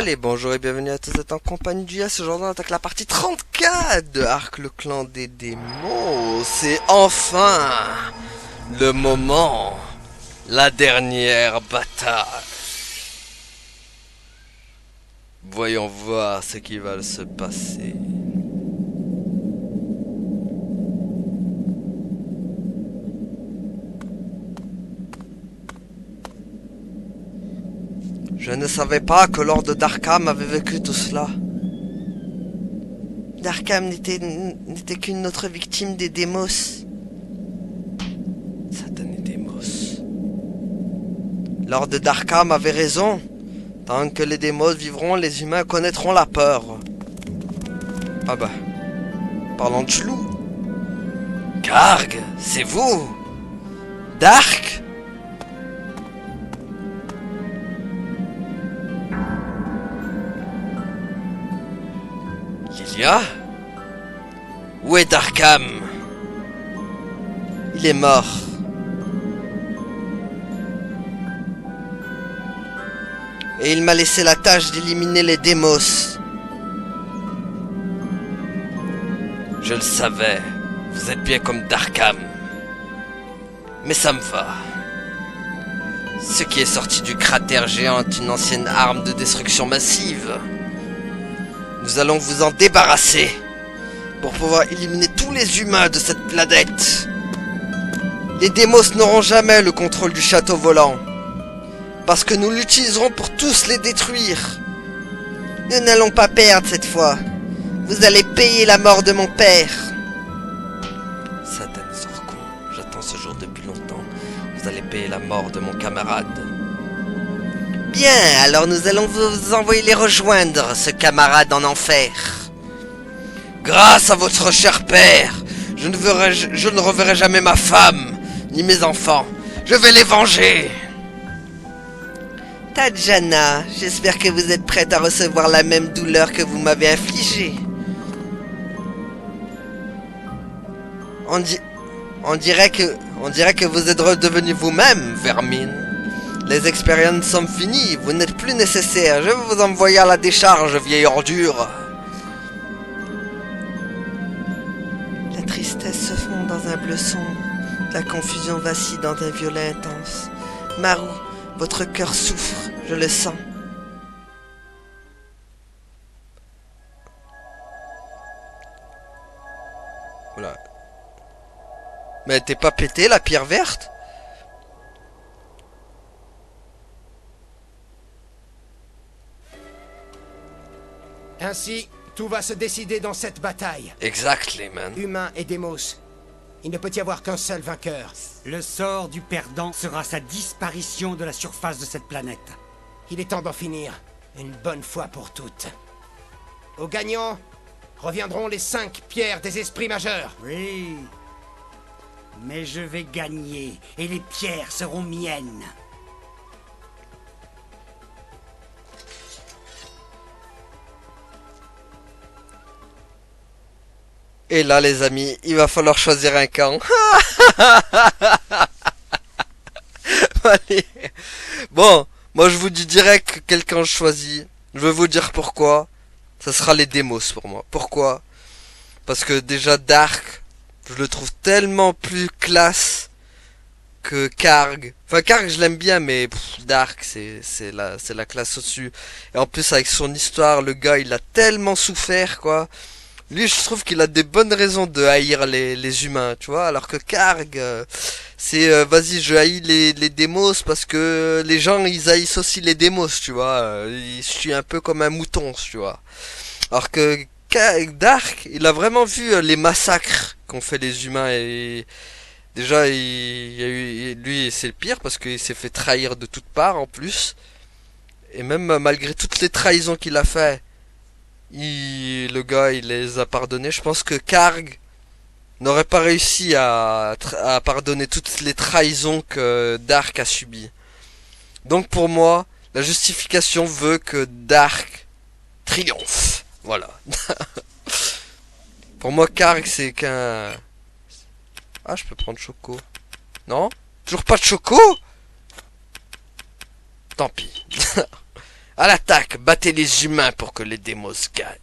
Allez, bonjour et bienvenue à tous, vous êtes en compagnie du Yas. Aujourd'hui on attaque la partie 34 de Ark le clan des démons. C'est enfin le moment, la dernière bataille. Voyons voir ce qui va se passer. Je ne savais pas que Lord Darkham avait vécu tout cela. Darkham n'était qu'une autre victime des Démos. Satan et Démos. Lord Darkham avait raison. Tant que les Démos vivront, les humains connaîtront la peur. Ah bah. Parlons de chelou. Karg, c'est vous? Dark? Lilia? Où est Darkham? Il est mort. Et il m'a laissé la tâche d'éliminer les Démos. Je le savais. Vous êtes bien comme Darkham. Mais ça me va. Ce qui est sorti du cratère géant est une ancienne arme de destruction massive. Nous allons vous en débarrasser pour pouvoir éliminer tous les humains de cette planète. Les Démos n'auront jamais le contrôle du château volant parce que nous l'utiliserons pour tous les détruire. Nous n'allons pas perdre cette fois. Vous allez payer la mort de mon père. Satan sort con. J'attends ce jour depuis longtemps. Vous allez payer la mort de mon camarade. Bien, alors nous allons vous envoyer les rejoindre, ce camarade en enfer. Grâce à votre cher père, je ne reverrai jamais ma femme, ni mes enfants. Je vais les venger. Tajana, j'espère que vous êtes prête à recevoir la même douleur que vous m'avez infligée. On dirait que vous êtes redevenu vous-même, vermine. Les expériences sont finies, vous n'êtes plus nécessaire. Je vais vous envoyer à la décharge, vieille ordure. La tristesse se fond dans un bleu sombre. La confusion vacille dans un violet intense. Maru, votre cœur souffre, je le sens. Voilà. Mais t'es pas pété, la pierre verte? Ainsi, tout va se décider dans cette bataille. Exactly, man. Humains et Démos. Il ne peut y avoir qu'un seul vainqueur. Le sort du perdant sera sa disparition de la surface de cette planète. Il est temps d'en finir, une bonne fois pour toutes. Aux gagnants reviendront les 5 pierres des esprits majeurs. Oui. Mais je vais gagner, et les pierres seront miennes. Et là, les amis, il va falloir choisir un camp. Allez. Bon, moi je vous dis direct quel camp je choisis. Je vais vous dire pourquoi. Ça sera les Démos pour moi. Pourquoi? Parce que déjà Dark, je le trouve tellement plus classe que Karg. Enfin Karg je l'aime bien, mais Dark c'est la classe au-dessus. Et en plus avec son histoire, le gars il a tellement souffert quoi. Lui, je trouve qu'il a des bonnes raisons de haïr les humains, tu vois, alors que Karg, c'est, vas-y, je haïs les Démos parce que les gens, ils haïssent aussi les Démos, tu vois, je suis un peu comme un mouton, tu vois. Alors que Dark, il a vraiment vu les massacres qu'ont fait les humains et déjà, il y a eu, lui, c'est le pire parce qu'il s'est fait trahir de toutes parts en plus. Et même malgré toutes les trahisons qu'il a fait, le gars, il les a pardonnés. Je pense que Karg n'aurait pas réussi à pardonner toutes les trahisons que Dark a subies. Donc pour moi, la justification veut que Dark triomphe. Voilà. Pour moi, Karg, c'est qu'un... Ah, je peux prendre Choco. Non? Toujours pas de Choco? Tant pis. À l'attaque, battez les humains pour que les démos gagnent.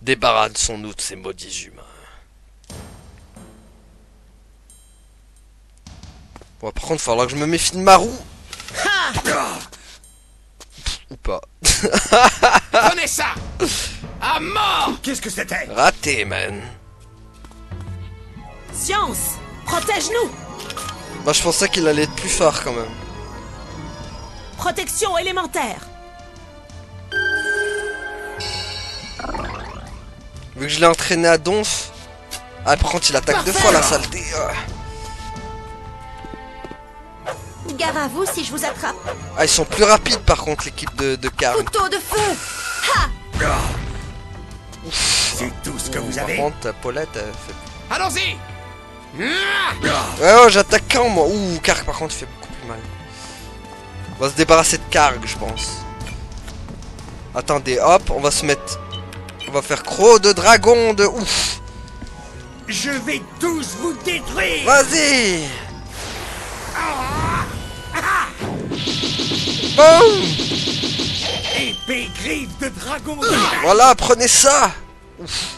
Débarrassons-nous de ces maudits humains. Bon, par contre, il va falloir que je me méfie de Marou. Ou pas. Prenez ça! À mort! Qu'est-ce que c'était? Raté, man. Science, protège-nous! Bah, je pensais qu'il allait être plus fort quand même. Protection élémentaire! Vu que je l'ai entraîné à donf. Ah, par contre, il attaque deux fois la saleté. Gare à vous si je vous attrape. Ah, ils sont plus rapides par contre, l'équipe de Karg. Couteau de feu! C'est tout ce que vous Par avez? contre, Paulette, elle fait. Allons-y! Ouais, j'attaque quand moi? Ouh, Karg par contre, il fait beaucoup plus mal. On va se débarrasser de Karg, je pense. Attendez, hop, on va se mettre. On va faire croc de dragon de ouf. Je vais tous vous détruire! Vas-y! Boum! Épée griffe de dragon! Voilà, prenez ça! Ouf.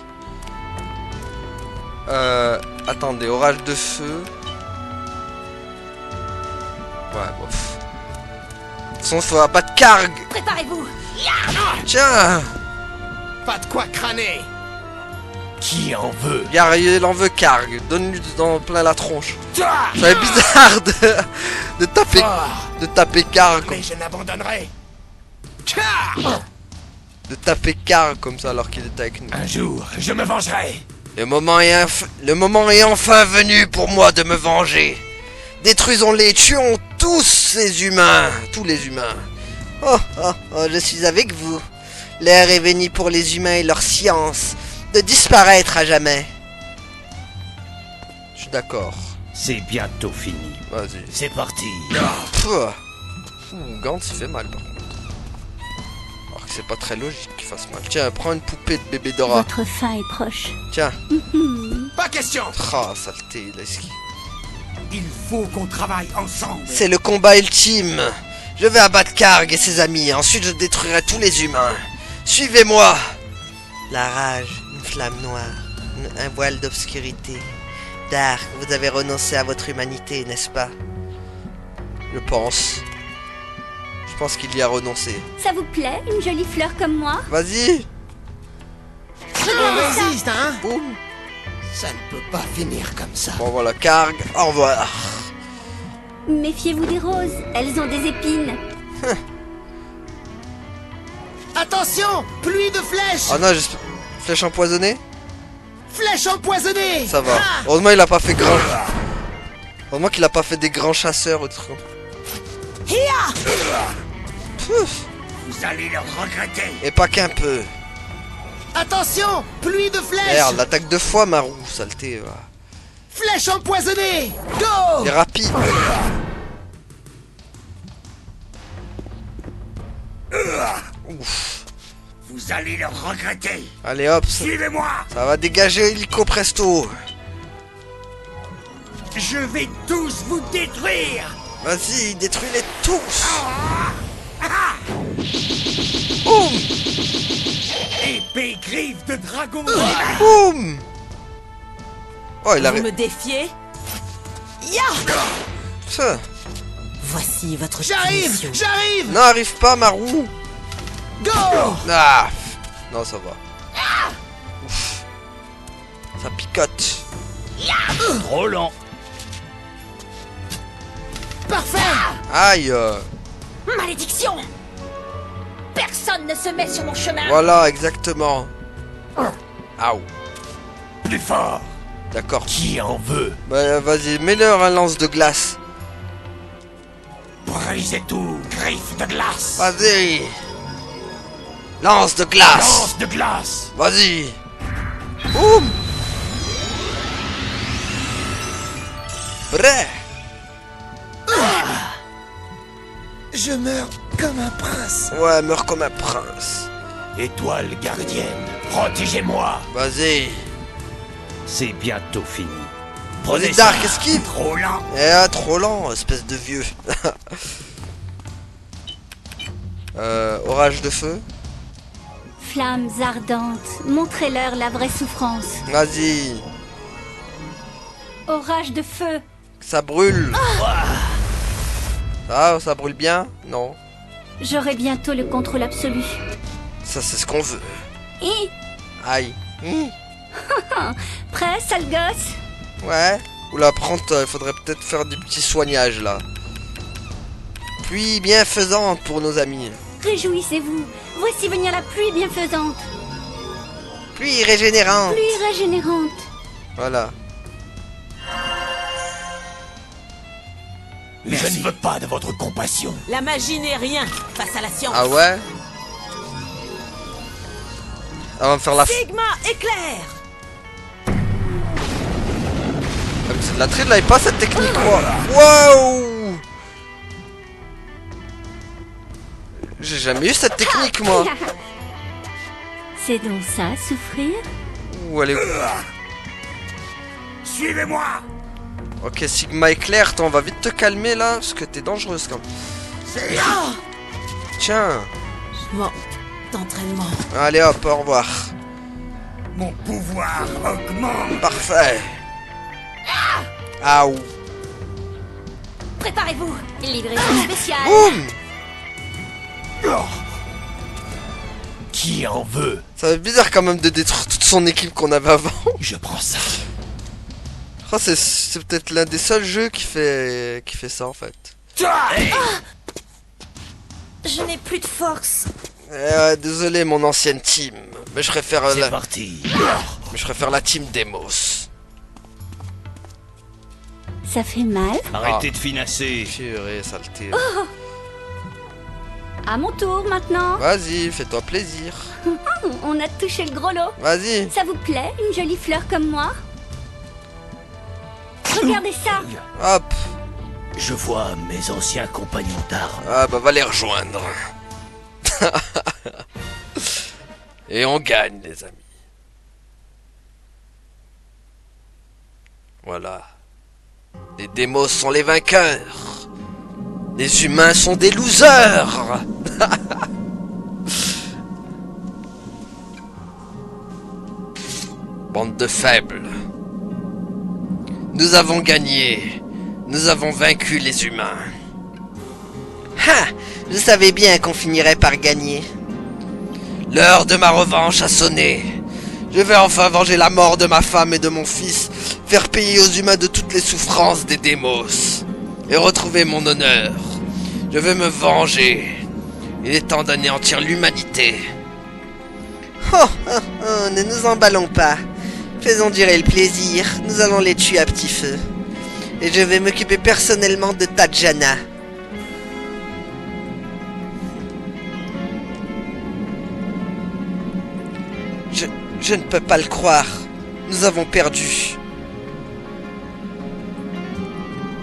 Attendez, orage de feu. Ouais, bof. De toute façon, il faut abattre Karg! Préparez-vous! Tiens! Pas de quoi crâner! Qui en veut? Regarde, il en veut Karg. Donne-lui dans plein la tronche. Ça fait bizarre de taper Karg. Mais je n'abandonnerai! De taper Karg comme ça alors qu'il était avec nous. Un jour, je me vengerai! Le moment est enfin venu pour moi de me venger. Détruisons-les, tuons tous ces humains. Tous les humains. Oh, oh, oh, je suis avec vous. L'heure est venue pour les humains et leur science de disparaître à jamais. Je suis d'accord. C'est bientôt fini. Vas-y. C'est parti! Gantz, il fait mal par contre. Alors que c'est pas très logique qu'il fasse mal. Tiens, prends une poupée de bébé Dora. Votre fin est proche. Tiens. Pas question! Ah, saleté, il a esquivé. Il faut qu'on travaille ensemble! C'est le combat ultime. Je vais abattre Karg et ses amis. Ensuite, je détruirai tous les humains. Suivez-moi. La rage, une flamme noire, un voile d'obscurité. Dark, vous avez renoncé à votre humanité, n'est-ce pas? Je pense. Je pense qu'il y a renoncé. Ça vous plaît, une jolie fleur comme moi? Vas-y. On résiste, hein? Boum. Ça ne peut pas finir comme ça. Bon voilà, Karg, au revoir. Méfiez-vous des roses, elles ont des épines. Attention! Pluie de flèches! Oh non, j'espère... Flèche empoisonnée? Flèche empoisonnée! Ça va. Heureusement, il a pas fait grand. Heureusement qu'il a pas fait des grands chasseurs ou trucs. Pouf. Vous allez le regretter! Et pas qu'un peu. Attention! Pluie de flèches! Merde, l'attaque deux fois, Marou, saleté. Va. Flèche empoisonnée! Go! Il est rapide. Ouf. Vous allez le regretter! Allez hop, ça, Suivez-moi! ça va dégager illico presto. Je vais tous vous détruire! Vas-y, détruis-les tous. Boum. Épée griffe de dragon! Boum. Oh, il a... Vous me défiez? Ya! Ça. Voici votre J'arrive! punition. J'arrive! Non, arrive pas, Marou. Go! Ah. Non, ça va. Ouf. Ça picote. Trop lent! Parfait! Aïe. Malédiction! Personne ne se met sur mon chemin! Voilà, exactement. Aouh. Plus fort! D'accord. Qui en veut? Bah, vas-y, mets-leur un lance de glace. Brisez tout! Griffe de glace! Vas-y. Lance de glace. Lance de glace! Vas-y. Boum. Prêt. Je meurs comme un prince. Ouais, meurs comme un prince. Étoile gardienne, protégez-moi! Vas-y. C'est bientôt fini. Vas-y, Dark, esquive. Trop lent! Eh, trop lent, espèce de vieux. Orage de feu. Flammes ardentes, montrez-leur la vraie souffrance. Vas-y. Orage de feu. Ça brûle. Ah, ça brûle bien? Non. J'aurai bientôt le contrôle absolu. Ça, c'est ce qu'on veut. Hi. Aïe. Prêt, sale gosse? Ouais. Oula, il faudrait peut-être faire des petits soignages, là. Pluie bienfaisante pour nos amis. Réjouissez-vous. Voici venir la pluie bienfaisante. Pluie régénérante. Pluie régénérante. Voilà. Je ne veux pas de votre compassion. La magie n'est rien face à la science. Ah ouais? On va me faire la... Sigma éclair. Ah, mais c'est de la triple, là, et pas cette technique, quoi. Waouh! J'ai jamais eu cette technique, moi. C'est donc ça, souffrir? Ouh, elle est où? Suivez-moi. Ok, Sigma éclair, on va vite te calmer, là, parce que t'es dangereuse, quand même. Tiens. Bon, d'entraînement. Allez, hop, au revoir. Mon pouvoir augmente. Parfait. Aouh. Préparez-vous. Livraison spéciale. Boum! Qui en veut? Ça fait bizarre quand même de détruire toute son équipe qu'on avait avant. Je prends ça. Oh, c'est peut-être l'un des seuls jeux qui fait ça en fait. Je n'ai plus de force. Désolé mon ancienne team, mais je préfère C'est parti. la team Demos. Ça fait mal? Arrêtez de finasser. Purée, saleté. À mon tour maintenant. Vas-y, fais-toi plaisir. On a touché le gros lot. Vas-y. Ça vous plaît, une jolie fleur comme moi? Regardez ça. Hop. Je vois mes anciens compagnons d'armes. Ah bah va les rejoindre. Et on gagne les amis. Voilà. Les démos sont les vainqueurs. Les humains sont des losers. Bande de faibles. Nous avons gagné. Nous avons vaincu les humains. Ha! Je savais bien qu'on finirait par gagner. L'heure de ma revanche a sonné. Je vais enfin venger la mort de ma femme et de mon fils, faire payer aux humains de toutes les souffrances des démos, et retrouver mon honneur. Je veux me venger. Il est temps d'anéantir l'humanité. Ne nous emballons pas. Faisons durer le plaisir. Nous allons les tuer à petit feu. Et je vais m'occuper personnellement de Tajana. Je ne peux pas le croire. Nous avons perdu.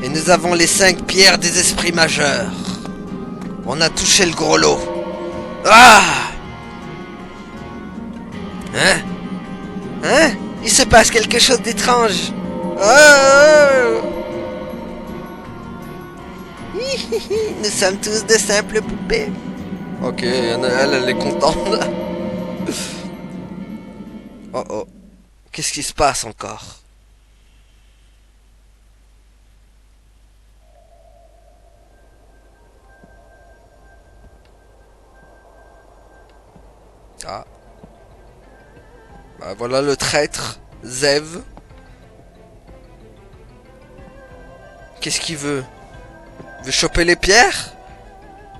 Et nous avons les 5 pierres des esprits majeurs. On a touché le gros lot. Ah! Hein? Hein? Il se passe quelque chose d'étrange. Oh! Nous sommes tous de simples poupées. Ok, elle est contente. Oh oh. Qu'est-ce qui se passe encore? Ah. Bah voilà le traître, Zev. Qu'est-ce qu'il veut? Il veut choper les pierres?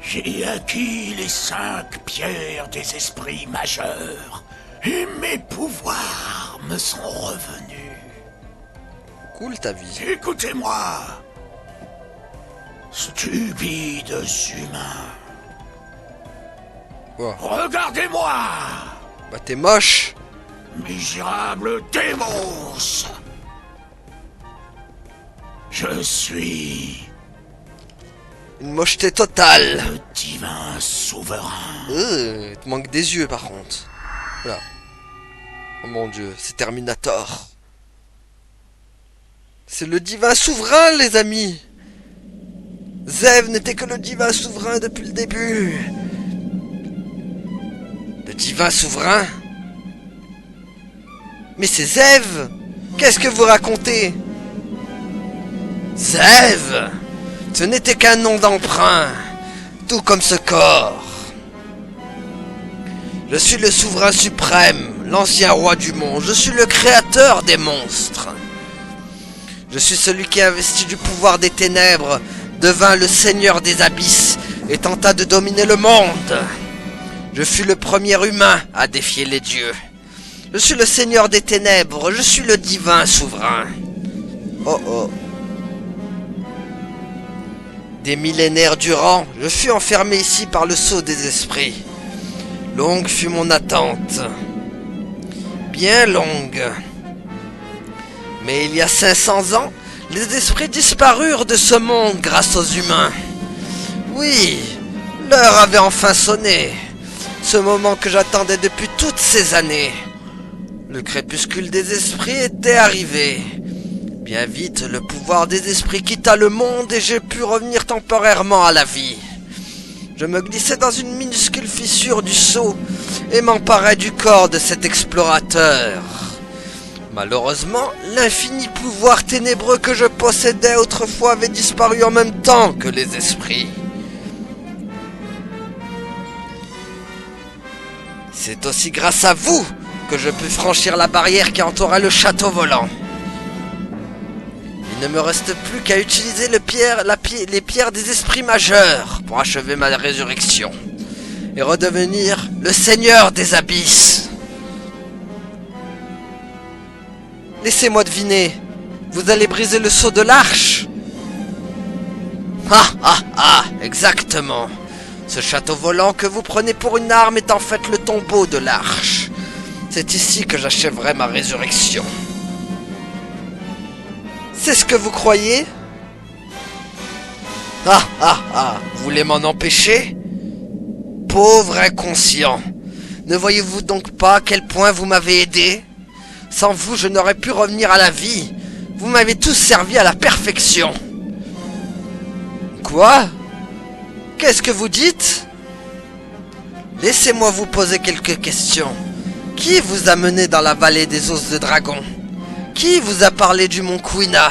J'ai acquis les 5 pierres des esprits majeurs. Et mes pouvoirs me sont revenus. Cool ta vie. Écoutez-moi, stupides humains. Oh. Regardez-moi, Bah t'es moche. misérables démos. Je suis Une mocheté totale. le divin souverain. Il te manque des yeux par contre. Voilà. Oh mon dieu, c'est Terminator. C'est le divin souverain, les amis. Zev n'était que le divin souverain depuis le début. divin souverain? Mais c'est Zève! Qu'est-ce que vous racontez? Zève! Ce n'était qu'un nom d'emprunt, tout comme ce corps. Je suis le souverain suprême, l'ancien roi du monde. Je suis le créateur des monstres. Je suis celui qui investit du pouvoir des ténèbres, devint le seigneur des abysses et tenta de dominer le monde. Je fus le premier humain à défier les dieux. Je suis le seigneur des ténèbres, je suis le divin souverain. Oh oh. Des millénaires durant, je fus enfermé ici par le sceau des esprits. Longue fut mon attente. Bien longue. Mais il y a 500 ans, les esprits disparurent de ce monde grâce aux humains. Oui, l'heure avait enfin sonné. Ce moment que j'attendais depuis toutes ces années. Le crépuscule des esprits était arrivé. Bien vite, le pouvoir des esprits quitta le monde et j'ai pu revenir temporairement à la vie. Je me glissais dans une minuscule fissure du sceau et m'emparais du corps de cet explorateur. Malheureusement, l'infini pouvoir ténébreux que je possédais autrefois avait disparu en même temps que les esprits. C'est aussi grâce à vous que je pus franchir la barrière qui entourait le château volant. Il ne me reste plus qu'à utiliser les pierres des esprits majeurs pour achever ma résurrection et redevenir le seigneur des abysses. Laissez-moi deviner, vous allez briser le sceau de l'arche? Exactement. Ce château volant que vous prenez pour une arme est en fait le tombeau de l'arche. C'est ici que j'achèverai ma résurrection. C'est ce que vous croyez? Vous voulez m'en empêcher? Pauvre inconscient. Ne voyez-vous donc pas à quel point vous m'avez aidé? Sans vous, je n'aurais pu revenir à la vie. Vous m'avez tous servi à la perfection. Quoi? Qu'est-ce que vous dites? Laissez-moi vous poser quelques questions. Qui vous a mené dans la vallée des os de dragon? Qui vous a parlé du mont Quina?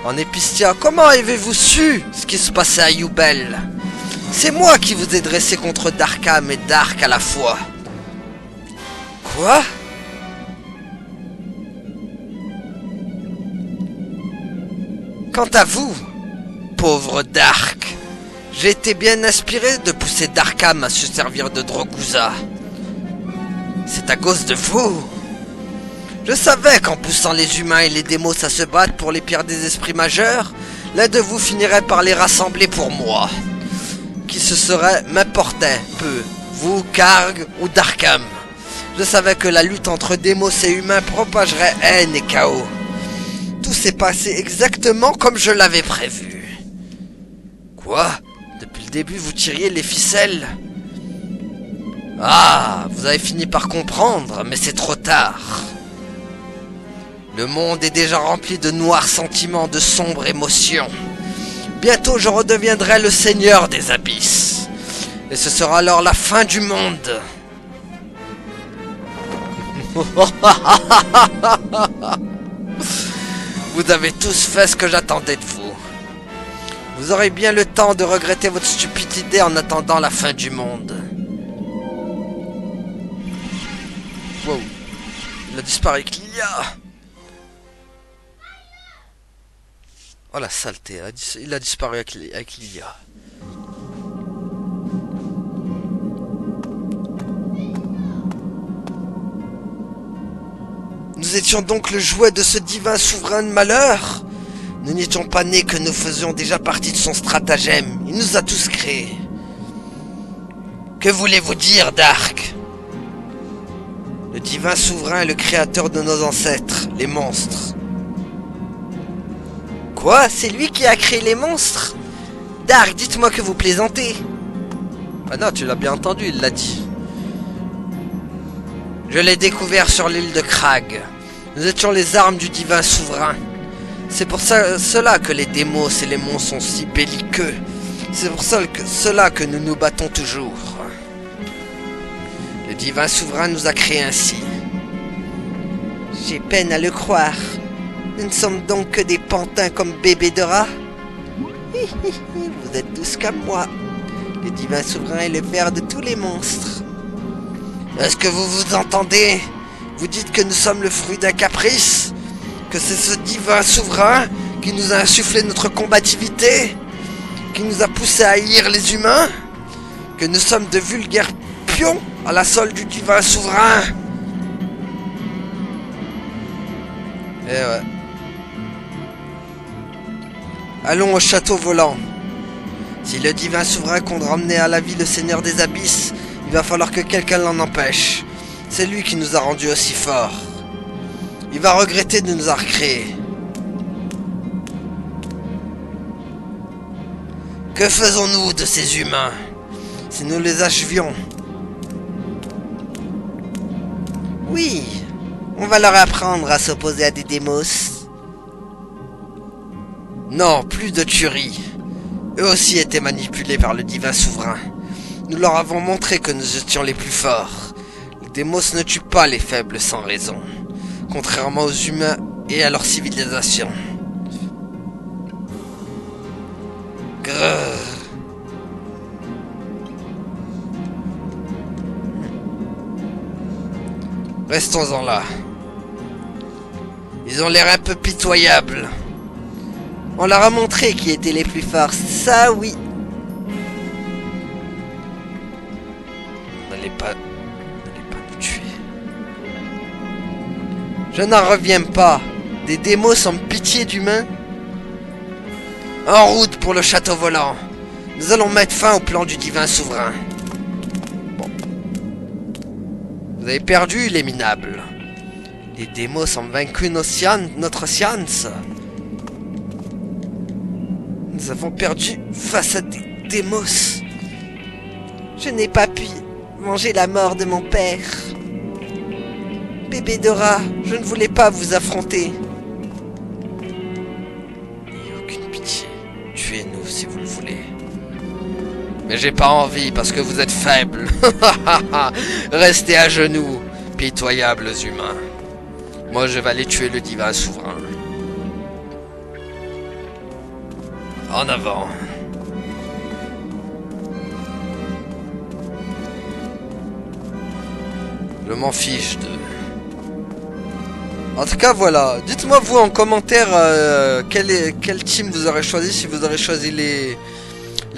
En Épistia, comment avez-vous su ce qui se passait à Yubel? C'est moi qui vous ai dressé contre Darkham et Dark à la fois. Quoi? Quant à vous, pauvre Dark, j'ai été bien inspiré de pousser Darkham à se servir de Droguza. C'est à cause de vous. Je savais qu'en poussant les humains et les démos à se battre pour les pierres des esprits majeurs, l'un de vous finirait par les rassembler pour moi. Qui ce serait m'importait peu, vous, Karg ou Darkham. Je savais que la lutte entre démos et humains propagerait haine et chaos. Tout s'est passé exactement comme je l'avais prévu. Quoi? Depuis le début, vous tiriez les ficelles? Ah, vous avez fini par comprendre, mais c'est trop tard. Le monde est déjà rempli de noirs sentiments, de sombres émotions. Bientôt, je redeviendrai le seigneur des abysses. Et ce sera alors la fin du monde. Vous avez tous fait ce que j'attendais de vous. Vous aurez bien le temps de regretter votre stupidité en attendant la fin du monde. Wow. Il a disparu avec Lilia. Oh la saleté, il a disparu avec Lilia. Nous étions donc le jouet de ce divin souverain de malheur. Nous n'étions pas nés que nous faisions déjà partie de son stratagème. Il nous a tous créés. Que voulez-vous dire, Dark? Le divin souverain est le créateur de nos ancêtres, les monstres. Quoi? C'est lui qui a créé les monstres? Dark, dites-moi que vous plaisantez. Ah non, tu l'as bien entendu, il l'a dit. Je l'ai découvert sur l'île de Krag. Nous étions les armes du divin souverain. C'est pour cela que les démos et les monstres sont si belliqueux. C'est pour cela que nous nous battons toujours. Le divin souverain nous a créés ainsi. J'ai peine à le croire. Nous ne sommes donc que des pantins comme bébé de rat. Vous êtes tous comme moi. Le divin souverain est le père de tous les monstres. Est-ce que vous vous entendez? Vous dites que nous sommes le fruit d'un caprice? Que c'est ce divin souverain qui nous a insufflé notre combativité? Qui nous a poussé à haïr les humains? Que nous sommes de vulgaires pions à la solde du divin souverain? Eh ouais. Allons au château volant. Si le divin souverain compte ramener à la vie le seigneur des abysses, il va falloir que quelqu'un l'en empêche. C'est lui qui nous a rendus aussi forts. Il va regretter de nous avoir créés. Que faisons-nous de ces humains si nous les achevions? Oui, on va leur apprendre à s'opposer à des démos. Non, plus de tuerie. Eux aussi étaient manipulés par le divin souverain. Nous leur avons montré que nous étions les plus forts. Les démos ne tuent pas les faibles sans raison, contrairement aux humains et à leur civilisation. Grrr. Restons-en là. Ils ont l'air un peu pitoyables. On leur a montré qui étaient les plus forts, ça oui. N'allez pas nous tuer. Je n'en reviens pas. Des démos ont pitié d'humains. En route pour le château volant. Nous allons mettre fin au plan du divin souverain. Bon. Vous avez perdu, les minables. Les démos ont vaincu notre science. Nous avons perdu face à des démos. Je n'ai pas pu manger la mort de mon père. Bébé Dora, je ne voulais pas vous affronter. N'ayez aucune pitié. Tuez-nous si vous le voulez. Mais j'ai pas envie parce que vous êtes faibles. Restez à genoux, pitoyables humains. Moi je vais aller tuer le divin souverain. En avant. Je m'en fiche de... En tout cas, voilà. Dites-moi, vous, en commentaire, quel team vous aurez choisi. Si vous aurez choisi les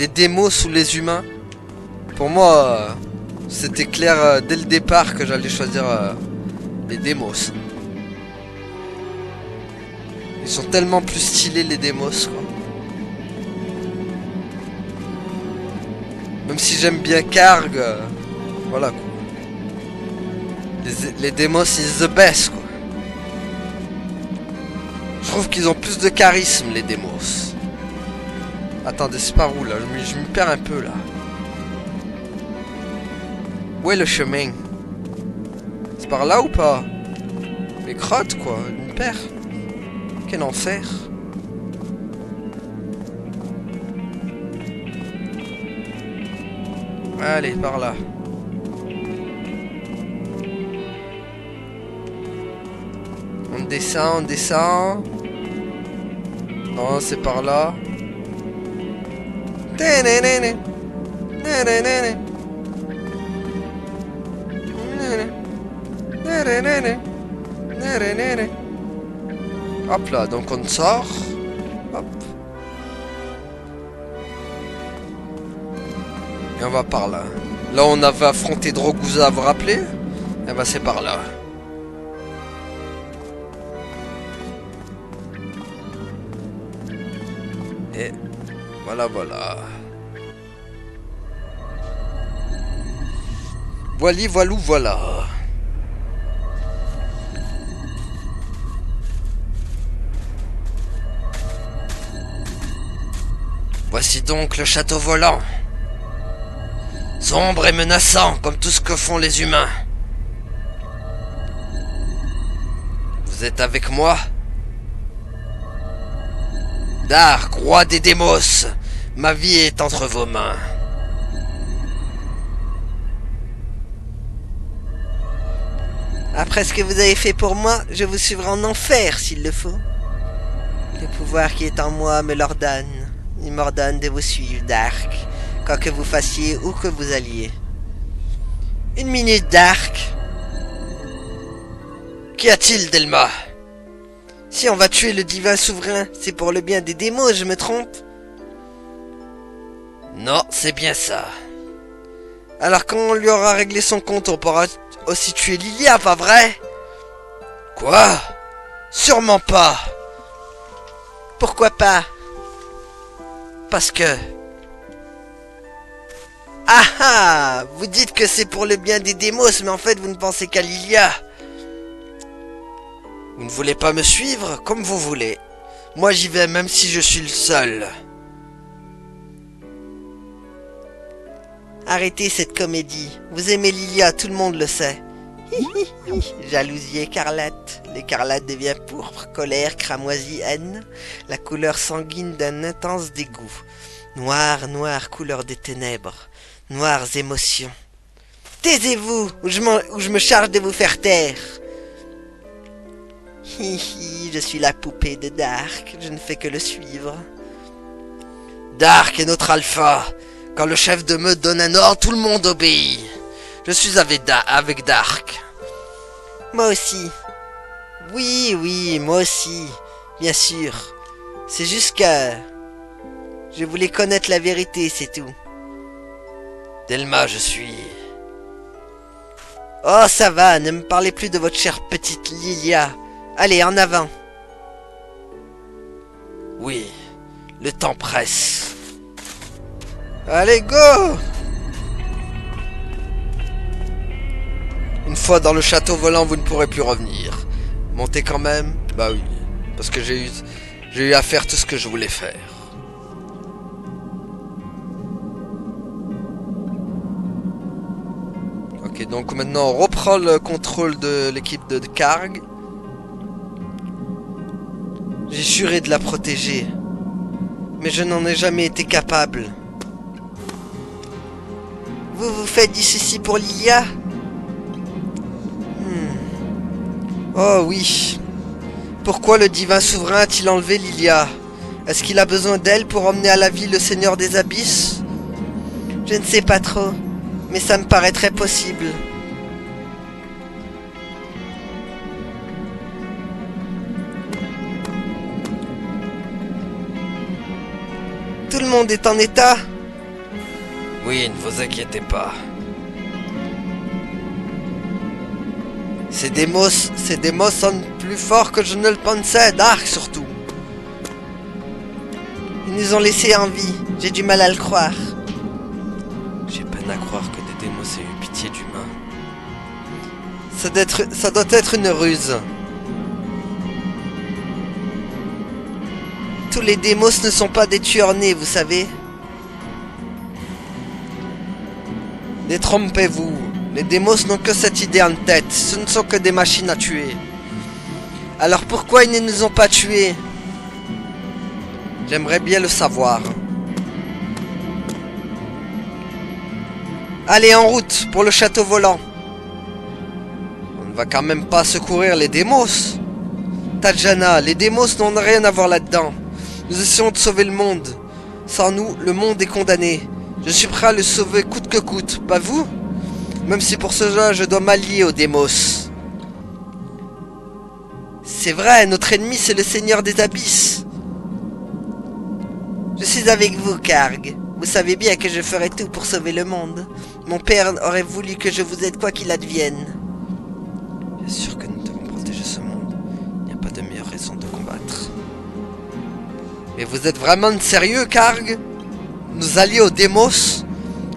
démos ou les humains. Pour moi, c'était clair dès le départ que j'allais choisir les démos. Ils sont tellement plus stylés, les démos, quoi. Même si j'aime bien Karg, voilà quoi. Les démos, c'est the best quoi. Je trouve qu'ils ont plus de charisme, les démos. Attendez, c'est par où là? Je me perds un peu là. Où est le chemin? C'est par là ou pas? Les crottes quoi, je me perds. Quel enfer. Allez, par là. On descend, on descend. Non, c'est par là. Hop là, donc on sort. Hop. Et on va par là. Là on avait affronté Droguza, vous vous rappelez? Et bah c'est par là. Et voilà, voilà. Voili, voilou, voilà. Voici donc le château volant. Sombre et menaçant, comme tout ce que font les humains. Vous êtes avec moi? Dark, roi des démos, ma vie est entre vos mains. Après ce que vous avez fait pour moi, je vous suivrai en enfer s'il le faut. Le pouvoir qui est en moi me l'ordonne. Il m'ordonne de vous suivre, Dark, quoi que vous fassiez ou que vous alliez. Une minute, Dark. Qu'y a-t-il, Delma? Si on va tuer le divin souverain, c'est pour le bien des démos, je me trompe? Non, c'est bien ça. Alors quand on lui aura réglé son compte, on pourra aussi tuer Lilia, pas vrai? Quoi? Sûrement pas. Pourquoi pas? Parce que... Ah ah! Vous dites que c'est pour le bien des démos, mais en fait vous ne pensez qu'à Lilia. Vous ne voulez pas me suivre? Comme vous voulez. Moi j'y vais même si je suis le seul. Arrêtez cette comédie. Vous aimez Lilia, tout le monde le sait. Jalousie écarlate. L'écarlate devient pourpre, colère, cramoisie, haine. La couleur sanguine d'un intense dégoût. Noir, noir, couleur des ténèbres. Noires émotions. Taisez-vous, ou je me charge de vous faire taire. Je suis la poupée de Dark. Je ne fais que le suivre. Dark est notre alpha. Quand le chef de meute donne un ordre, tout le monde obéit. Je suis avec Dark. Moi aussi. Oui, moi aussi. Bien sûr. C'est juste que... je voulais connaître la vérité, c'est tout. Delma, je suis... Oh, ça va, ne me parlez plus de votre chère petite Lilia. Allez, en avant. Oui, le temps presse. Allez, go! Une fois dans le château volant, vous ne pourrez plus revenir. Montez quand même? Bah oui, parce que j'ai eu à faire tout ce que je voulais faire. Ok, donc maintenant on reprend le contrôle de l'équipe de Karg. J'ai juré de la protéger, mais je n'en ai jamais été capable. Vous faites du souci pour Lilia? Oh oui. Pourquoi le divin souverain a-t-il enlevé Lilia? Est-ce qu'il a besoin d'elle pour emmener à la vie le Seigneur des Abysses? Je ne sais pas trop, mais ça me paraît très possible. Tout le monde est en état? Oui, ne vous inquiétez pas. Ces démos sont plus forts que je ne le pensais, Dark surtout. Ils nous ont laissés en vie, j'ai du mal à le croire. J'ai peine à croire que des démos aient eu pitié d'humains. Ça doit être une ruse. Tous les démos ne sont pas des tueurs nés, vous savez. Détrompez-vous. Les démos n'ont que cette idée en tête. Ce ne sont que des machines à tuer. Alors pourquoi ils ne nous ont pas tués? J'aimerais bien le savoir. Allez, en route pour le château volant. On ne va quand même pas secourir les démos. Tajana, les démos n'ont rien à voir là-dedans. Nous essayons de sauver le monde. Sans nous, le monde est condamné. Je suis prêt à le sauver coûte que coûte, pas vous? Même si pour cela je dois m'allier aux démos. C'est vrai, notre ennemi c'est le Seigneur des Abysses. Je suis avec vous, Karg. Vous savez bien que je ferai tout pour sauver le monde. Mon père aurait voulu que je vous aide quoi qu'il advienne. Bien sûr que nous devons protéger ce monde. Il n'y a pas de meilleure raison de combattre. Mais vous êtes vraiment sérieux, Karg? Nous allier aux démos?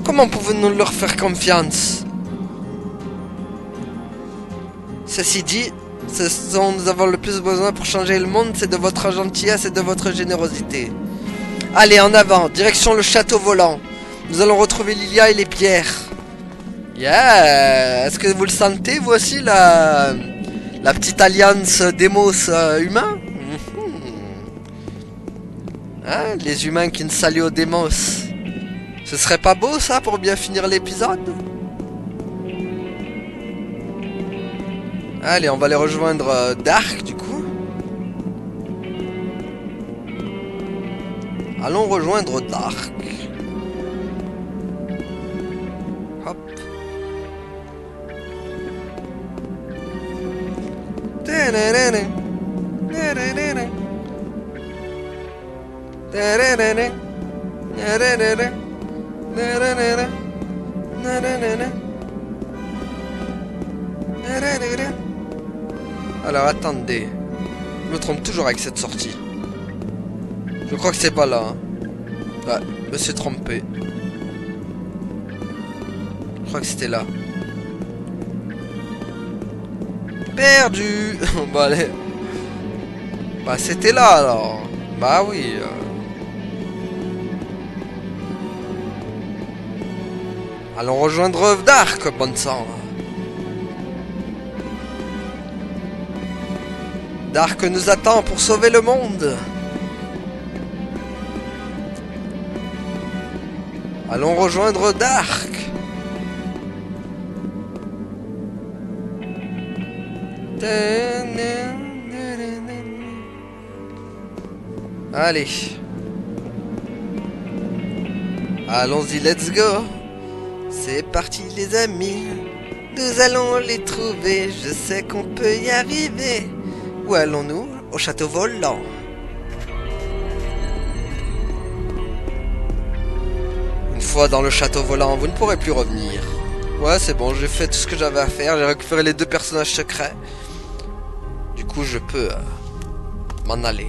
Comment pouvons-nous leur faire confiance? Ceci dit, ce dont nous avons le plus besoin pour changer le monde, c'est de votre gentillesse et de votre générosité. Allez, en avant, direction le château volant. Nous allons retrouver Lilia et les pierres. Yeah! Est-ce que vous le sentez, vous aussi, la petite alliance démos humain? Hein, les humains qui ne s'allient aux démos. Ce serait pas beau, ça, pour bien finir l'épisode? Allez, on va aller rejoindre Dark du coup. Allons rejoindre Dark. Hop. Alors attendez, je me trompe toujours avec cette sortie. Je crois que c'est pas là. Hein. Ouais, je me suis trompé. Je crois que c'était là. Perdu. Bon allez. Bah c'était là alors. Bah oui. Allons rejoindre Dark, bonne sang. Dark nous attend pour sauver le monde. Allons rejoindre Dark. Allez. Allons-y, let's go. C'est parti les amis. Nous allons les trouver. Je sais qu'on peut y arriver. Où allons-nous? Au château volant. Une fois dans le château volant, vous ne pourrez plus revenir. Ouais, c'est bon, j'ai fait tout ce que j'avais à faire. J'ai récupéré les 2 personnages secrets. Du coup, je peux m'en aller.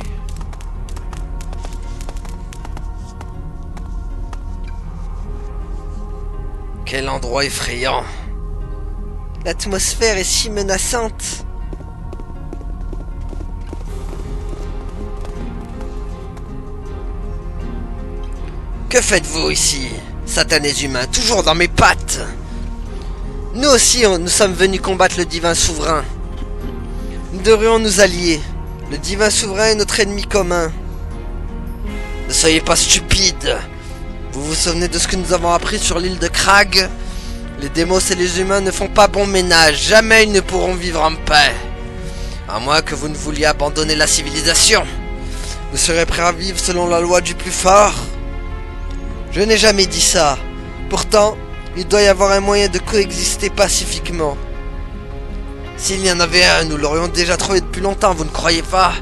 Quel endroit effrayant. L'atmosphère est si menaçante. Que faites-vous ici, satanés humains, toujours dans mes pattes? Nous aussi, nous sommes venus combattre le divin souverain. Nous devrions nous allier. Le divin souverain est notre ennemi commun. Ne soyez pas stupides. Vous vous souvenez de ce que nous avons appris sur l'île de Krag? Les démos et les humains ne font pas bon ménage. Jamais ils ne pourront vivre en paix. À moins que vous ne vouliez abandonner la civilisation. Vous serez prêts à vivre selon la loi du plus fort? Je n'ai jamais dit ça. Pourtant, il doit y avoir un moyen de coexister pacifiquement. S'il y en avait un, nous l'aurions déjà trouvé depuis longtemps, vous ne croyez pas?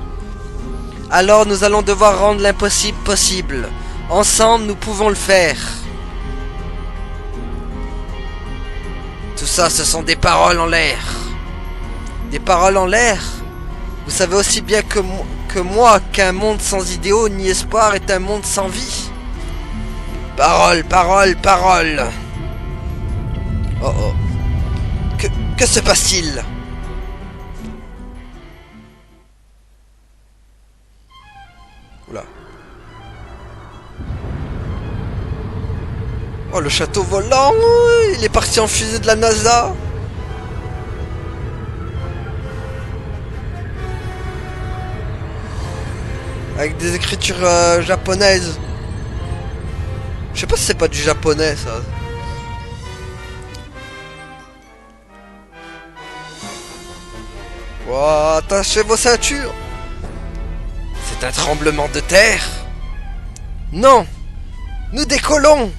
Alors nous allons devoir rendre l'impossible possible. Ensemble, nous pouvons le faire. Tout ça, ce sont des paroles en l'air. Des paroles en l'air? Vous savez aussi bien que moi qu'un monde sans idéaux ni espoir est un monde sans vie. Parole, parole, parole. Oh oh. Que se passe-t-il? Oula. Oh, le château volant, il est parti en fusée de la NASA. Avec des écritures japonaises. Je sais pas si c'est pas du japonais ça. Wow, attachez vos ceintures. C'est un tremblement de terre. Non. Nous décollons.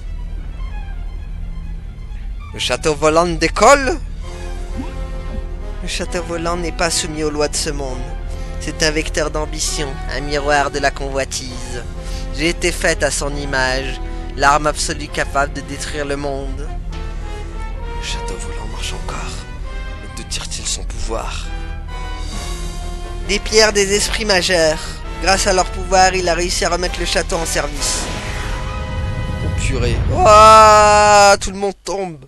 Le château volant décolle. Le château volant n'est pas soumis aux lois de ce monde. C'est un vecteur d'ambition, un miroir de la convoitise. J'ai été faite à son image. L'arme absolue capable de détruire le monde. Le château volant marche encore. Mais d'où tire-t-il son pouvoir? Des pierres des esprits majeurs. Grâce à leur pouvoir, il a réussi à remettre le château en service. Oh purée. Oh, tout le monde tombe.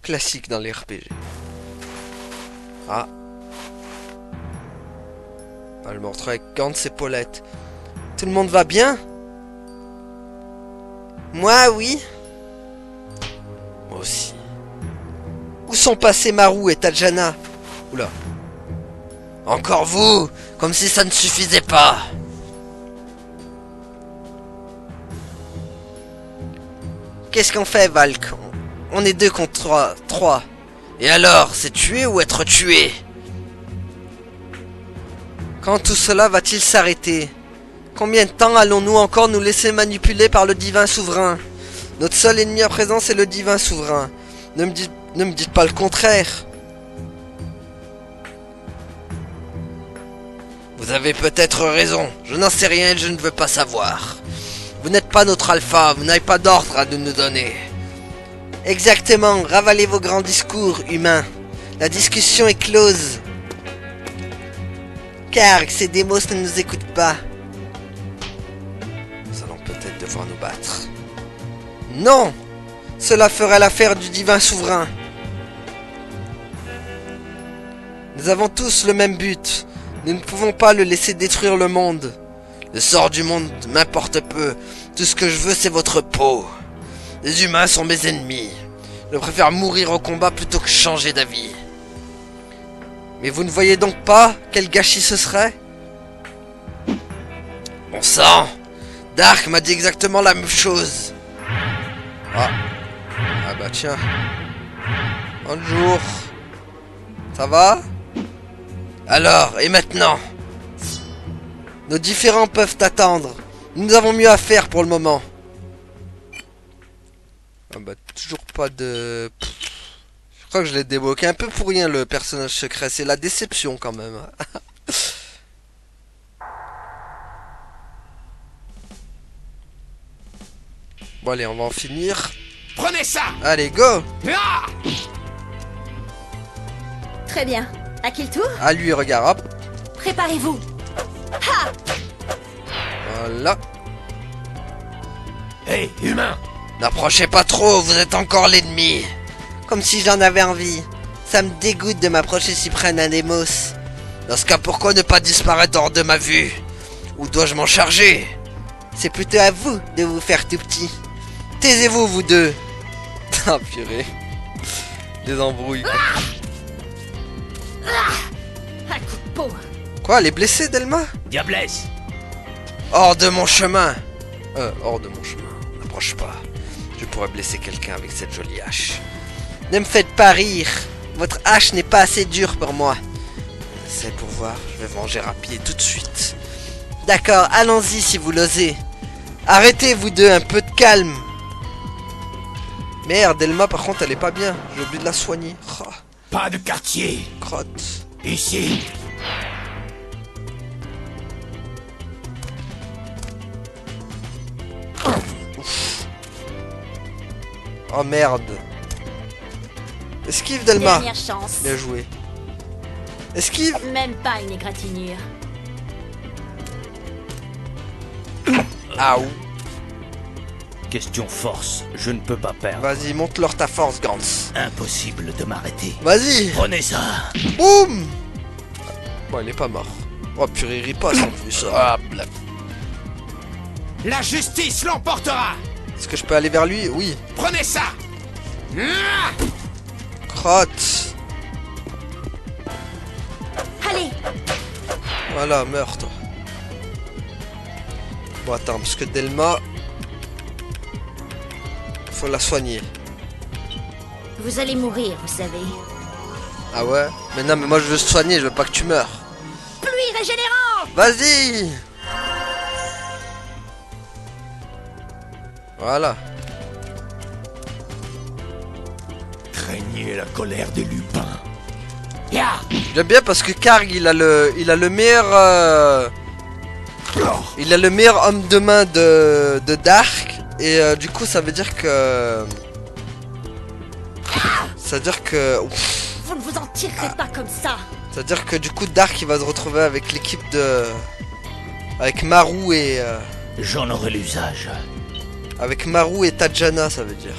Classique dans les RPG. Ah. Je me retrouve avec Gantz et Paulette. Tout le monde va bien? Moi, oui. Moi aussi. Où sont passés Maru et Tajana? Oula. Encore vous? Comme si ça ne suffisait pas. Qu'est-ce qu'on fait, Valk? On est 2 contre 3. Et alors, c'est tuer ou être tué? Quand tout cela va-t-il s'arrêter? Combien de temps allons-nous encore nous laisser manipuler par le divin souverain? Notre seul ennemi à présent, c'est le divin souverain. Ne me dites pas le contraire. Vous avez peut-être raison. Je n'en sais rien et je ne veux pas savoir. Vous n'êtes pas notre alpha, vous n'avez pas d'ordre à nous donner. Exactement, ravalez vos grands discours, humains. La discussion est close. Car ces démos ne nous écoutent pas. Nous allons peut-être devoir nous battre. Non! Cela ferait l'affaire du divin souverain. Nous avons tous le même but. Nous ne pouvons pas le laisser détruire le monde. Le sort du monde m'importe peu. Tout ce que je veux, c'est votre peau. Les humains sont mes ennemis. Je préfère mourir au combat plutôt que changer d'avis. Mais vous ne voyez donc pas quel gâchis ce serait? Bon sang! Dark m'a dit exactement la même chose. Ah bah tiens. Bonjour. Ça va? Alors, et maintenant? Nos différends peuvent attendre. Nous avons mieux à faire pour le moment. Ah bah toujours pas de... Je crois que je l'ai débloqué un peu pour rien le personnage secret. C'est la déception quand même. Bon allez, on va en finir. Prenez ça! Allez, go! Ah! Très bien. À qui le tour? À lui, regarde, hop. Préparez-vous. Ha! Voilà. Hé, humain! N'approchez pas trop, vous êtes encore l'ennemi. Comme si j'en avais envie. Ça me dégoûte de m'approcher si près d'un démos. Dans ce cas, pourquoi ne pas disparaître hors de ma vue? Ou dois-je m'en charger? C'est plutôt à vous de vous faire tout petit. Taisez-vous, vous deux. Ah, purée. Des embrouilles. Un coup de peau. Quoi, elle est blessée, Delma? Diablesse! Hors de mon chemin. Hors de mon chemin. N'approche pas. Je pourrais blesser quelqu'un avec cette jolie hache. Ne me faites pas rire. Votre hache n'est pas assez dure pour moi. C'est pour voir. Je vais manger à pied tout de suite. D'accord, allons-y si vous l'osez. Arrêtez, vous deux, un peu de calme. Merde, Elma, par contre, elle est pas bien. J'ai oublié de la soigner. Oh, Pas de quartier! crotte. Ici! Oh merde. Esquive, Delma. Dernière chance. Bien joué. Esquive. Même pas une égratignure. Aouh. Question force, je ne peux pas perdre. Vas-y, monte-leur ta force, Gantz. Impossible de m'arrêter. Vas-y. Prenez ça. Boum. Bon, il est pas mort. Oh purée, il riposte en plus. Ah, bla. La justice l'emportera! Est-ce que je peux aller vers lui? Oui. Prenez ça! Ah! Crotte. Allez, Voilà, meurs toi. Bon, attends, parce que Delma... Faut la soigner. vous allez mourir, vous savez. Ah ouais? Mais non, mais moi je veux te soigner, je veux pas que tu meurs. Pluie régénérante! Vas-y. Voilà. Craignez la colère des lupins. Ya! J'aime bien parce que Karg il a le meilleur il a le meilleur homme de main de Dark et du coup ça veut dire que ouf, Vous ne vous en tirerez pas comme ça. ça veut dire que du coup Dark il va se retrouver avec l'équipe de avec Maru et J'en aurai l'usage. avec Maru et Tajana, ça veut dire.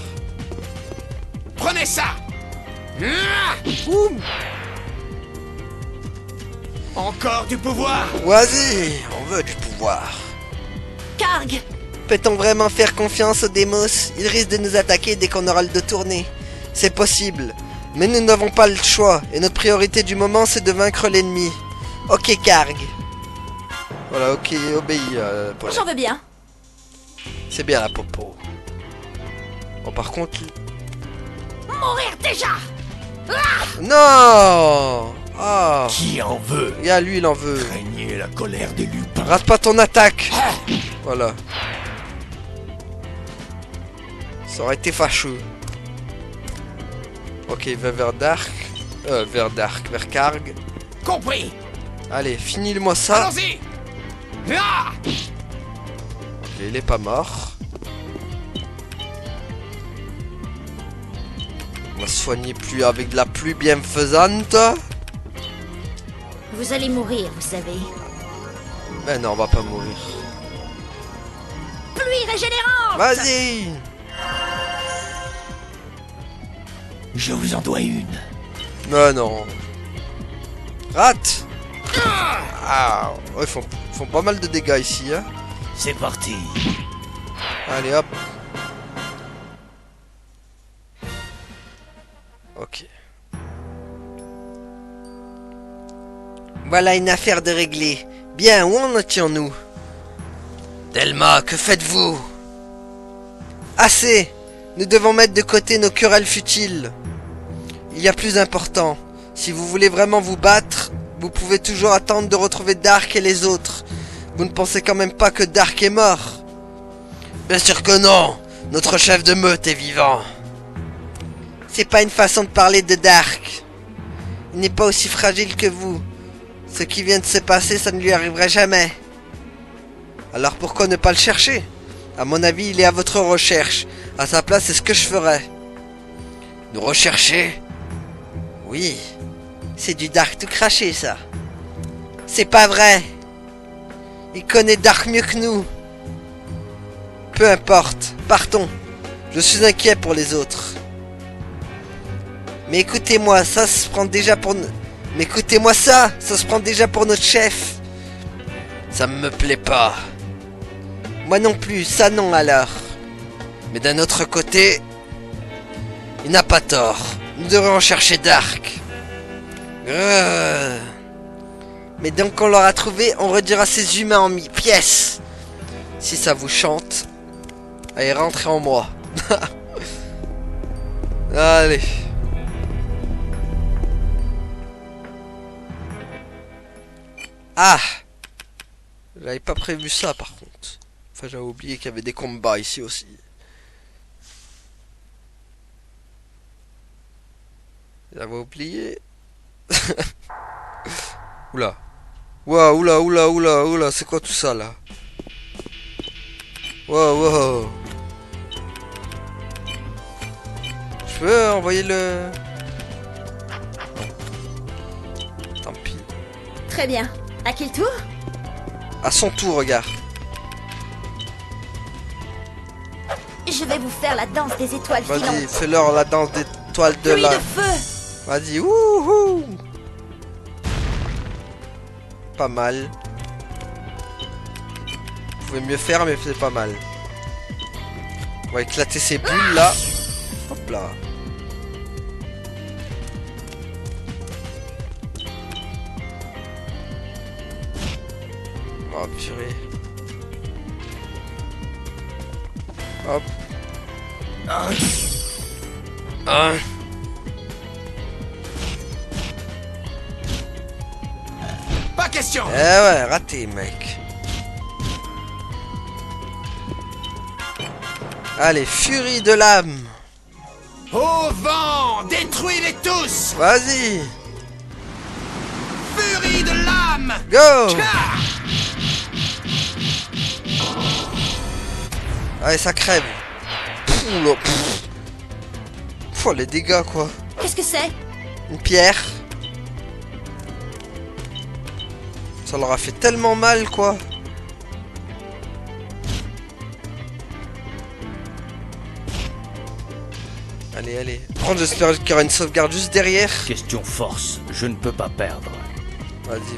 Prenez ça! Ah! Boum. Encore du pouvoir! Vas-y, on veut du pouvoir. Karg, Peut-on vraiment faire confiance aux Démos? Ils risquent de nous attaquer dès qu'on aura le dos tourné. C'est possible. Mais nous n'avons pas le choix. Et notre priorité du moment, c'est de vaincre l'ennemi. Ok, Karg. Voilà, ok, obéis. Paul. j'en veux bien. C'est bien la popo. Bon, par contre... Mourir déjà! Non. Ah. Qui en veut? Regarde, lui, il en veut. Craignez la colère des lupins. Rate pas ton attaque. Voilà. Ça aurait été fâcheux. Ok, il va vers Dark. Vers Karg. Compris. Allez, finis-moi ça. Allons-y. Ah, Ok, il est pas mort. On va se soigner plus avec de la pluie bienfaisante. Vous allez mourir, vous savez. Ben non, on va pas mourir. Pluie régénérante. Vas-y. Je vous en dois une. Non, non. Rate. Ah, ouais, ils font pas mal de dégâts ici, hein. C'est parti. Allez, hop. Ok. Voilà une affaire de régler. Bien, où en étions-nous? Delma, que faites-vous? Assez. Nous devons mettre de côté nos querelles futiles. Il y a plus important. Si vous voulez vraiment vous battre, vous pouvez toujours attendre de retrouver Dark et les autres. Vous ne pensez quand même pas que Dark est mort? Bien sûr que non. Notre chef de meute est vivant. C'est pas une façon de parler de Dark. Il n'est pas aussi fragile que vous. Ce qui vient de se passer, ça ne lui arriverait jamais. Alors pourquoi ne pas le chercher? À mon avis, il est à votre recherche. À sa place, c'est ce que je ferais. Nous rechercher? Oui. C'est du Dark tout craché, ça. C'est pas vrai. Il connaît Dark mieux que nous. Peu importe. Partons. Je suis inquiet pour les autres. Mais écoutez-moi, ça se prend déjà pour... Mais écoutez-moi ça se prend déjà pour notre chef. Ça me plaît pas. Moi non plus, ça non alors. Mais d'un autre côté, il n'a pas tort. Nous devrions chercher Dark. Mais donc qu'on l'aura trouvé, on redira ces humains en pièces. Si ça vous chante, allez, rentrez en moi. Allez. Ah! J'avais pas prévu ça par contre. Enfin, j'avais oublié qu'il y avait des combats ici aussi. J'avais oublié. Oula. Ouah, oula, c'est quoi tout ça là? Wow. Je peux envoyer le... Tant pis. Très bien. À qui le tour? À son tour, regarde. Je vais vous faire la danse des étoiles Vas-y, filantes. fais-leur la danse d'étoiles de Pluie la... de feu. Vas-y, wouhou. Pas mal. Vous pouvez mieux faire, mais c'est pas mal. On va éclater ces bulles là. Hop là. Oh purée. Hop. Un. Pas question. Eh ouais, raté mec. Allez, furie de l'âme. Au vent, détruis-les tous. Vas-y. Furie de l'âme. Go. Ah, Allez, ça crève. Oula. Oh, les dégâts quoi. Qu'est-ce que c'est? Une pierre. Ça leur a fait tellement mal quoi. Allez. Par contre, j'espère qu'il y aura une sauvegarde juste derrière. Question force, je ne peux pas perdre. Vas-y.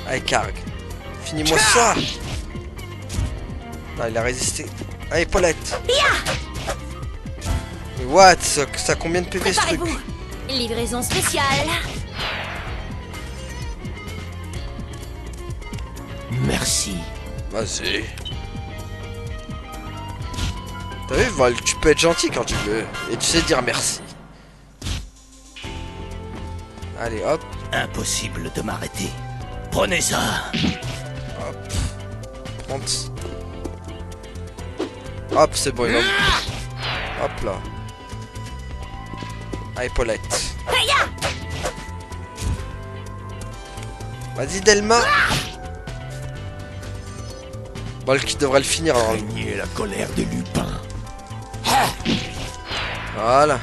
Allez, Karg. Finis-moi ça. Ah, il a résisté. Allez, Paulette. Mais what? Ça a combien de PV ce truc? Préparez-vous. Livraison spéciale. Merci. Vas-y. T'as vu, Val, tu peux être gentil quand tu veux. Et tu sais dire merci. Allez, hop. Impossible de m'arrêter. Prenez ça. Hop. Prends. Hop, c'est bon, il va... Hop là. Allez, Paulette. Vas-y, Delma. Bon, qui devrait le finir alors. Craignez la colère des lupins. Voilà.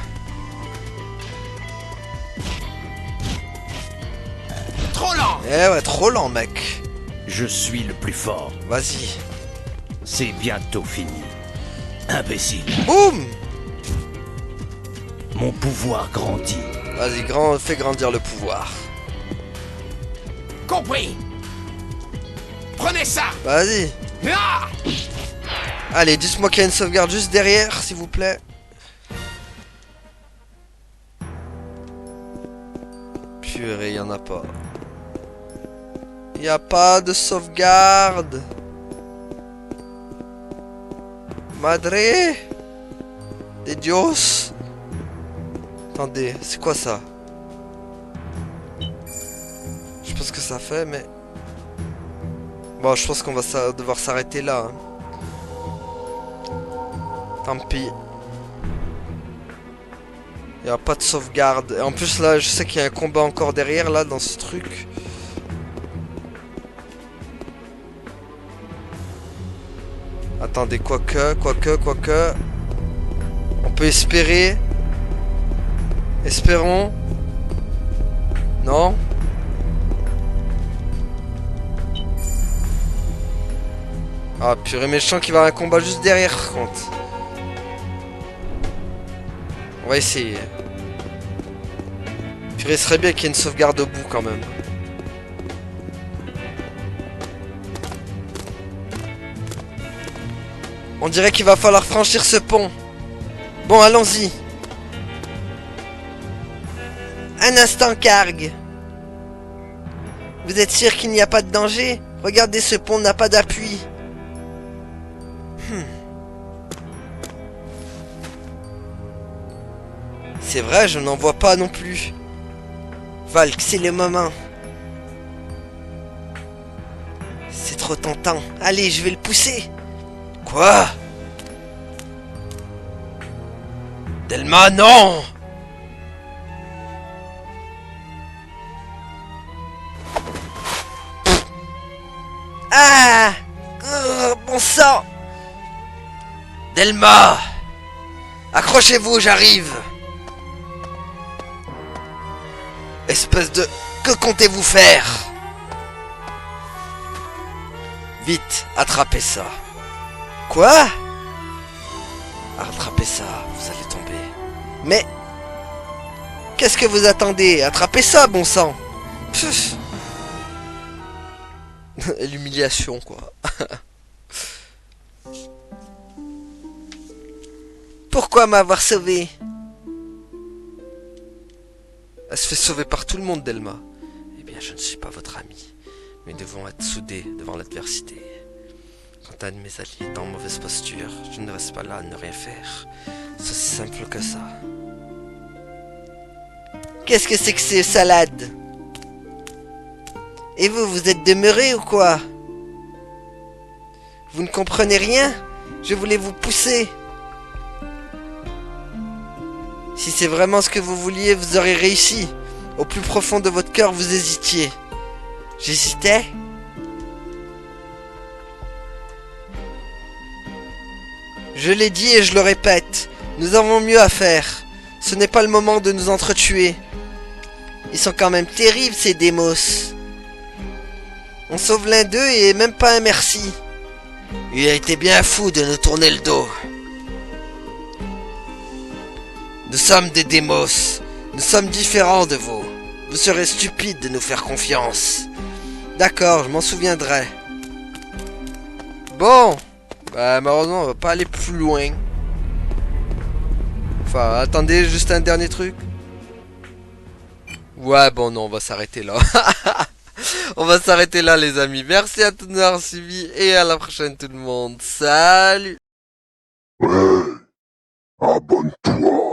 Trop lent. Eh ouais, trop lent, mec. Je suis le plus fort. Vas-y. C'est bientôt fini. Imbécile. Boum. Mon pouvoir grandit. Vas-y, fais grandir le pouvoir. Compris. Prenez ça. Vas-y. Ah. Allez, dites-moi qu'il y a une sauvegarde juste derrière, s'il vous plaît. Purée, y en a pas. Y a pas de sauvegarde. Madre de Dios. Attendez, c'est quoi ça? Je sais pas ce que ça fait, mais... Bon, je pense qu'on va devoir s'arrêter là. Hein. Tant pis. Il n'y a pas de sauvegarde. Et en plus, là, je sais qu'il y a un combat encore derrière, là, dans ce truc. Attendez, quoique. On peut espérer. Espérons. Non? Ah, purée, méchant qui va avoir un combat juste derrière, contre. On va essayer. Purée, ce serait bien qu'il y ait une sauvegarde au bout, quand même. On dirait qu'il va falloir franchir ce pont. Bon, allons-y. Un instant, Karg. Vous êtes sûr qu'il n'y a pas de danger? Regardez, ce pont n'a pas d'appui. C'est vrai, je n'en vois pas non plus. Valk, c'est le moment. C'est trop tentant. Allez, je vais le pousser. Quoi? Delma, non! Ah! Bon sang! Delma! Accrochez-vous, j'arrive! Espèce de... Que comptez-vous faire? Vite, attrapez ça. Quoi? Attrapez ça, vous allez tomber. Mais... Qu'est-ce que vous attendez? Attrapez ça, bon sang. Pff. L'humiliation, quoi. Pourquoi m'avoir sauvé? Elle se fait sauver par tout le monde, Delma. Eh bien, je ne suis pas votre ami. Mais nous devons être soudés devant l'adversité. Quand un de mes alliés est en mauvaise posture, je ne reste pas là à ne rien faire. C'est aussi simple que ça. Qu'est-ce que c'est que ces salades? Et vous, vous êtes demeuré ou quoi? Vous ne comprenez rien? Je voulais vous pousser. Si c'est vraiment ce que vous vouliez, vous aurez réussi. Au plus profond de votre cœur, vous hésitiez. J'hésitais? Je l'ai dit et je le répète. Nous avons mieux à faire. Ce n'est pas le moment de nous entretuer. Ils sont quand même terribles, ces démos. On sauve l'un d'eux et même pas un merci. Il a été bien fou de nous tourner le dos. Nous sommes des démos. Nous sommes différents de vous. Vous serez stupide de nous faire confiance. D'accord, je m'en souviendrai. Bon. Bah, malheureusement, on va pas aller plus loin. Enfin, attendez, juste un dernier truc. Ouais, bon, non, on va s'arrêter là. On va s'arrêter là, les amis. Merci à tous de nous avoir suivis et à la prochaine, tout le monde. Salut! Abonne-toi.